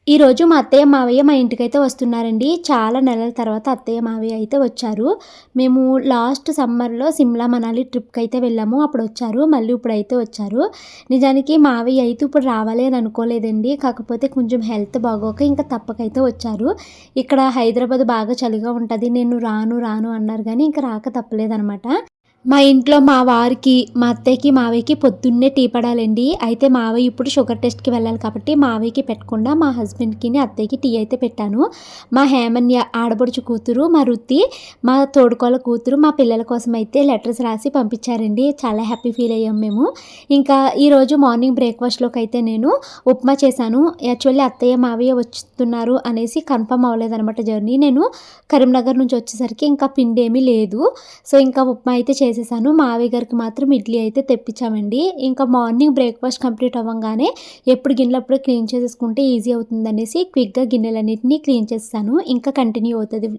ఈరోజు మా అత్తయ్య, మావయ్య మా ఇంటికైతే వస్తున్నారండి. చాలా నెలల తర్వాత అత్తయ్య, మావయ్య అయితే వచ్చారు. మేము లాస్ట్ సమ్మర్‌లో సిమ్లా, మనాలి ట్రిప్‌కైతే వెళ్ళాము. అప్పుడొచ్చారు. మళ్ళీ ఇప్పుడైతే వచ్చారు. నిజానికి మావయ్య అయితే ఇప్పుడు రావాలి అని అనుకోలేదండి. కాకపోతే కొంచెం హెల్త్ బాగోక ఇంకా తప్పకైతే వచ్చారు. ఇక్కడ హైదరాబాద్ బాగా చలిగా ఉంటది. నేను రాను, రాను అన్నారు గానీ ఇంక రాక తప్పలేదనమాట. మా ఇంట్లో మా వారికి, మా అత్తయ్యకి, మావయ్యకి పొద్దున్నే టీ పడాలండి. అయితే మావయ్య ఇప్పుడు షుగర్ టెస్ట్‌కి వెళ్ళాలి కాబట్టి మావయ్యకి పెట్టకుండా మా హస్బెండ్‌కిని, అత్తయ్యకి టీ అయితే పెట్టాను. మా హేమన్య ఆడపడుచు కూతురు, మా రుతి, మా తోడికోడలు కూతురు, మా పిల్లల కోసం అయితే లెటర్స్ రాసి పంపించారండి. చాలా హ్యాపీ ఫీల్ అయ్యాం మేము. ఇంకా ఈరోజు మార్నింగ్ బ్రేక్‌ఫాస్ట్‌లోకైతే నేను ఉప్మా చేశాను. యాక్చువల్లీ అత్తయ్య, మావయ్య వస్తున్నారు అనేసి కన్ఫర్మ్ అవ్వలేదనమాట జర్నీ. నేను కరీంనగర్ నుంచి వచ్చేసరికి ఇంకా పిండేమీ లేదు. సో, ఇంకా ఉప్మా అయితే చేసేసాను. మావయ్య గారికి మాత్రం ఇడ్లీ అయితే తెప్పించామండి. ఇంకా మార్నింగ్ బ్రేక్‌ఫాస్ట్ కంప్లీట్ అవ్వంగానే ఎప్పుడు గిన్నెలప్పుడే క్లీన్ చేసేసుకుంటే ఈజీ అవుతుందనేసి క్విక్‌గా గిన్నెలన్నిటిని క్లీన్ చేసేసాను. ఇంకా కంటిన్యూ అవుతది